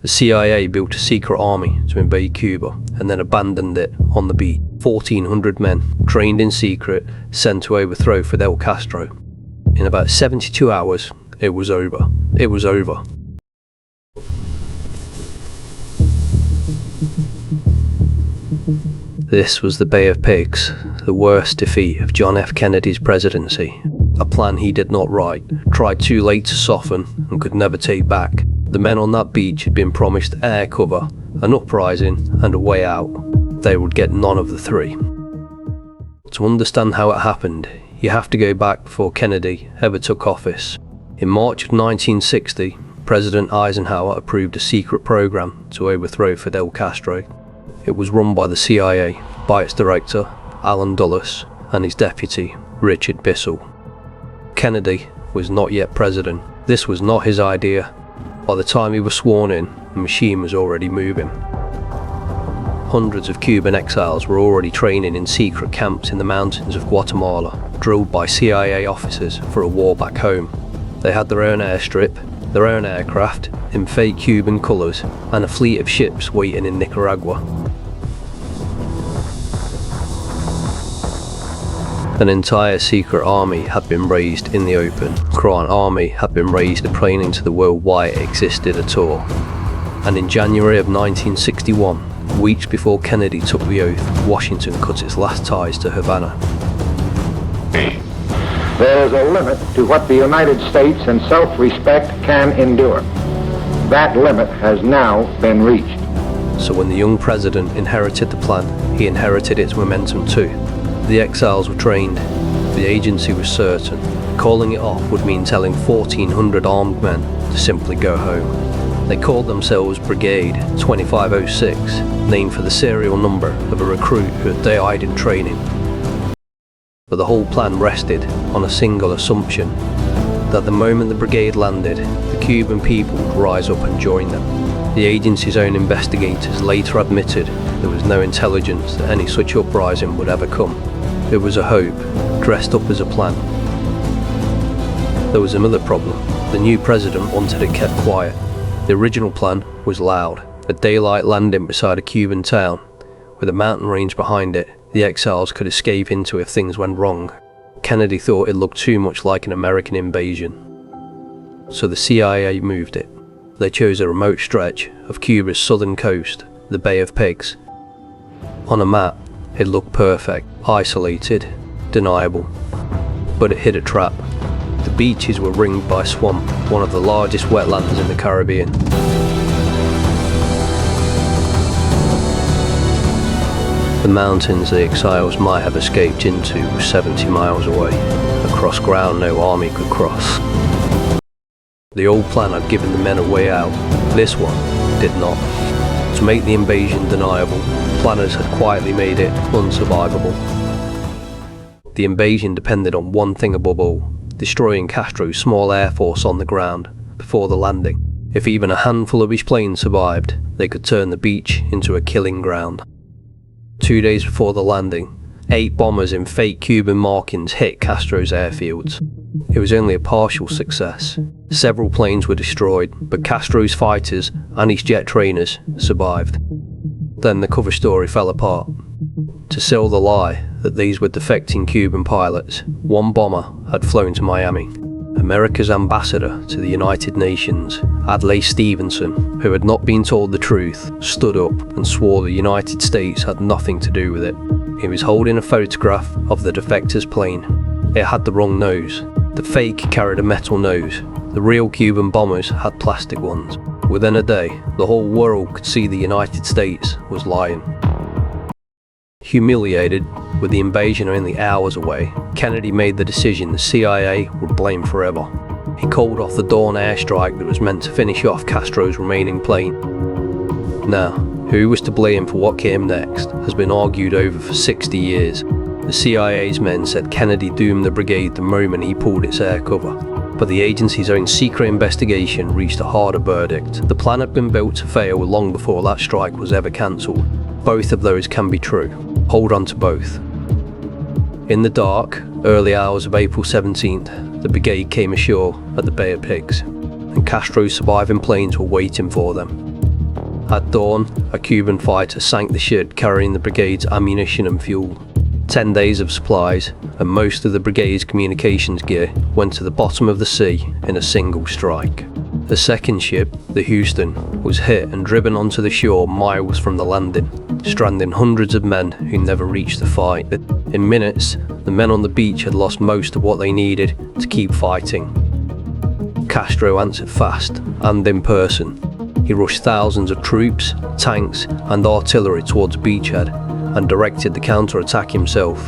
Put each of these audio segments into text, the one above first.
The CIA built a secret army to invade Cuba and then abandoned it on the beach. 1,400 men, trained in secret, sent to overthrow Fidel Castro. In about 72 hours, it was over. It was over. This was the Bay of Pigs, the worst defeat of John F. Kennedy's presidency. A plan he did not write, tried too late to soften, and could never take back. The men on that beach had been promised air cover, an uprising, and a way out. They would get none of the three. To understand how it happened, you have to go back before Kennedy ever took office. In March of 1960, President Eisenhower approved a secret program to overthrow Fidel Castro. It was run by the CIA, by its director, Allen Dulles, and his deputy, Richard Bissell. Kennedy was not yet president. This was not his idea. By the time he was sworn in, the machine was already moving. Hundreds of Cuban exiles were already training in secret camps in the mountains of Guatemala, drilled by CIA officers for a war back home. They had their own airstrip, their own aircraft, in fake Cuban colours, and a fleet of ships waiting in Nicaragua. An entire secret army had been raised in the open. An army had been raised explaining to the world why it existed at all. And in January of 1961, weeks before Kennedy took the oath, Washington cut its last ties to Havana. There is a limit to what the United States and self-respect can endure. That limit has now been reached. So when the young president inherited the plan, he inherited its momentum too. The exiles were trained, the agency was certain. Calling it off would mean telling 1,400 armed men to simply go home. They called themselves Brigade 2506, named for the serial number of a recruit who had died in training. But the whole plan rested on a single assumption, that the moment the brigade landed, the Cuban people would rise up and join them. The agency's own investigators later admitted there was no intelligence that any such uprising would ever come. It was a hope, dressed up as a plan. There was another problem. The new president wanted it kept quiet. The original plan was loud, a daylight landing beside a Cuban town, with a mountain range behind it the exiles could escape into if things went wrong. Kennedy thought it looked too much like an American invasion. So the CIA moved it. They chose a remote stretch of Cuba's southern coast, the Bay of Pigs. On a map, it looked perfect, isolated, deniable. But it hit a trap. The beaches were ringed by swamp, one of the largest wetlands in the Caribbean. The mountains the exiles might have escaped into were 70 miles away, across ground no army could cross. The old plan had given the men a way out, this one did not. To make the invasion deniable, planners had quietly made it unsurvivable. The invasion depended on one thing above all, destroying Castro's small air force on the ground before the landing. If even a handful of his planes survived, they could turn the beach into a killing ground. 2 days before the landing, 8 bombers in fake Cuban markings hit Castro's airfields. It was only a partial success. Several planes were destroyed, but Castro's fighters and his jet trainers survived. Then the cover story fell apart. To sell the lie that these were defecting Cuban pilots, one bomber had flown to Miami. America's ambassador to the United Nations, Adlai Stevenson, who had not been told the truth, stood up and swore the United States had nothing to do with it. He was holding a photograph of the defector's plane. It had the wrong nose. The fake carried a metal nose. The real Cuban bombers had plastic ones. Within a day, the whole world could see the United States was lying. Humiliated, with the invasion only hours away, Kennedy made the decision the CIA would blame forever. He called off the dawn airstrike that was meant to finish off Castro's remaining plane. Now, who was to blame for what came next has been argued over for 60 years. The CIA's men said Kennedy doomed the brigade the moment he pulled its air cover. But the agency's own secret investigation reached a harder verdict. The plan had been built to fail long before that strike was ever cancelled. Both of those can be true. Hold on to both. In the dark, early hours of April 17th, the brigade came ashore at the Bay of Pigs, and Castro's surviving planes were waiting for them. At dawn, a Cuban fighter sank the ship carrying the brigade's ammunition and fuel. 10 days of supplies and most of the brigade's communications gear went to the bottom of the sea in a single strike. The second ship, the Houston, was hit and driven onto the shore miles from the landing, stranding hundreds of men who never reached the fight. In minutes, the men on the beach had lost most of what they needed to keep fighting. Castro answered fast and in person. He rushed thousands of troops, tanks and artillery towards Beachhead and directed the counterattack himself.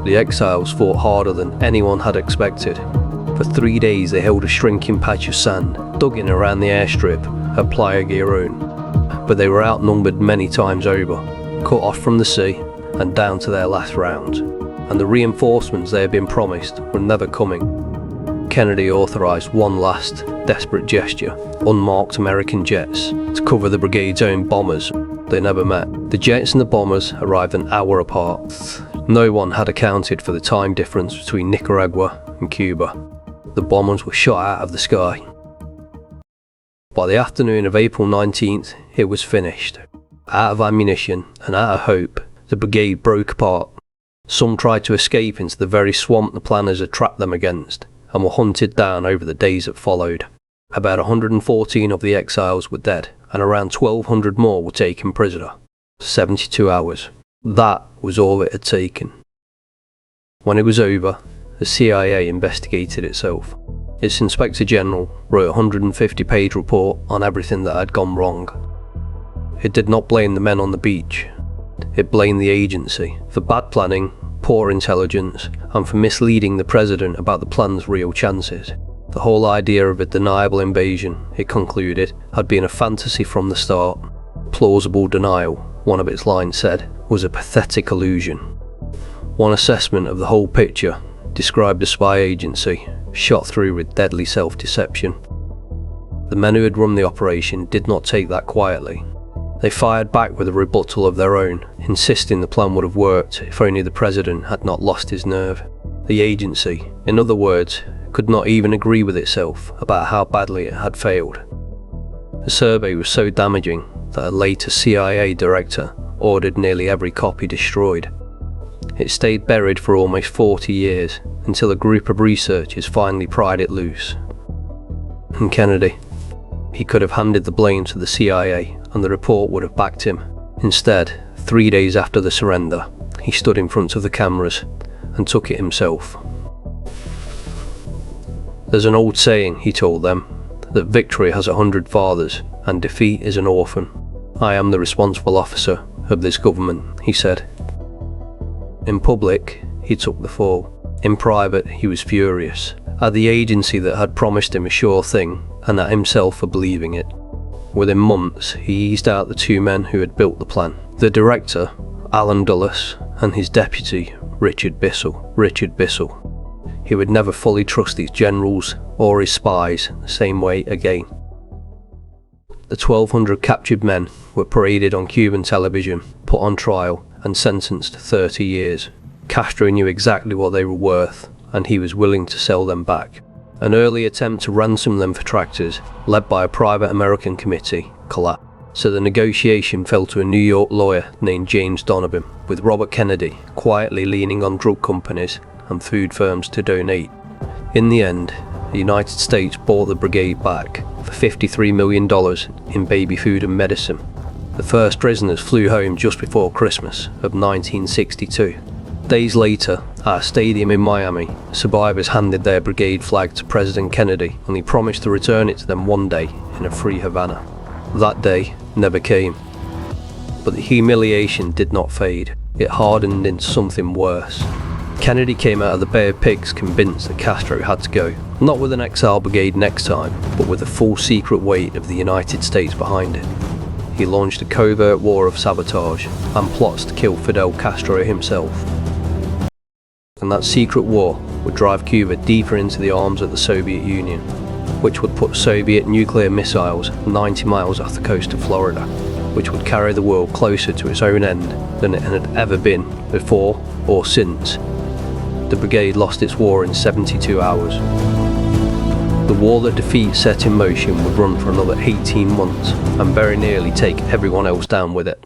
The exiles fought harder than anyone had expected. For 3 days they held a shrinking patch of sand, dug in around the airstrip at Playa Girón. But they were outnumbered many times over, cut off from the sea and down to their last rounds. And the reinforcements they had been promised were never coming. Kennedy authorised one last, desperate gesture, unmarked American jets, to cover the brigade's own bombers. They never met. The jets and the bombers arrived an hour apart. No one had accounted for the time difference between Nicaragua and Cuba. The bombers were shot out of the sky. By the afternoon of April 19th, it was finished. Out of ammunition and out of hope, the brigade broke apart. Some tried to escape into the very swamp the planners had trapped them against, and were hunted down over the days that followed. About 114 of the exiles were dead, and around 1,200 more were taken prisoner. 72 hours. That was all it had taken. When it was over, the CIA investigated itself. Its Inspector General wrote a 150-page report on everything that had gone wrong. It did not blame the men on the beach. It blamed the agency for bad planning, poor intelligence, and for misleading the president about the plan's real chances. The whole idea of a deniable invasion, it concluded, had been a fantasy from the start. Plausible denial, one of its lines said, was a pathetic illusion. One assessment of the whole picture described a spy agency shot through with deadly self-deception. The men who had run the operation did not take that quietly. They fired back with a rebuttal of their own, insisting the plan would have worked if only the president had not lost his nerve. The agency, in other words, could not even agree with itself about how badly it had failed. The survey was so damaging that a later CIA director ordered nearly every copy destroyed. It stayed buried for almost 40 years until a group of researchers finally pried it loose. And Kennedy, he could have handed the blame to the CIA and the report would have backed him. Instead, 3 days after the surrender, he stood in front of the cameras and took it himself. There's an old saying, he told them, that victory has 100 fathers and defeat is an orphan. I am the responsible officer of this government, he said. In public, he took the fall. In private, he was furious at the agency that had promised him a sure thing and at himself for believing it. Within months, he eased out the two men who had built the plan. The director, Alan Dulles, and his deputy, Richard Bissell. He would never fully trust his generals or his spies the same way again. The 1,200 captured men were paraded on Cuban television, put on trial and sentenced to 30 years. Castro knew exactly what they were worth, and he was willing to sell them back. An early attempt to ransom them for tractors, led by a private American committee, collapsed, so the negotiation fell to a New York lawyer named James Donovan, with Robert Kennedy quietly leaning on drug companies and food firms to donate. In the end, the United States bought the brigade back for $53 million in baby food and medicine. The first prisoners flew home just before Christmas of 1962. Days later, at a stadium in Miami, survivors handed their brigade flag to President Kennedy and he promised to return it to them one day in a free Havana. That day never came. But the humiliation did not fade. It hardened into something worse. Kennedy came out of the Bay of Pigs convinced that Castro had to go, not with an exile brigade next time, but with the full secret weight of the United States behind it. He launched a covert war of sabotage and plots to kill Fidel Castro himself. And that secret war would drive Cuba deeper into the arms of the Soviet Union, which would put Soviet nuclear missiles 90 miles off the coast of Florida, which would carry the world closer to its own end than it had ever been before or since. The brigade lost its war in 72 hours. The war that defeat set in motion would run for another 18 months and very nearly take everyone else down with it.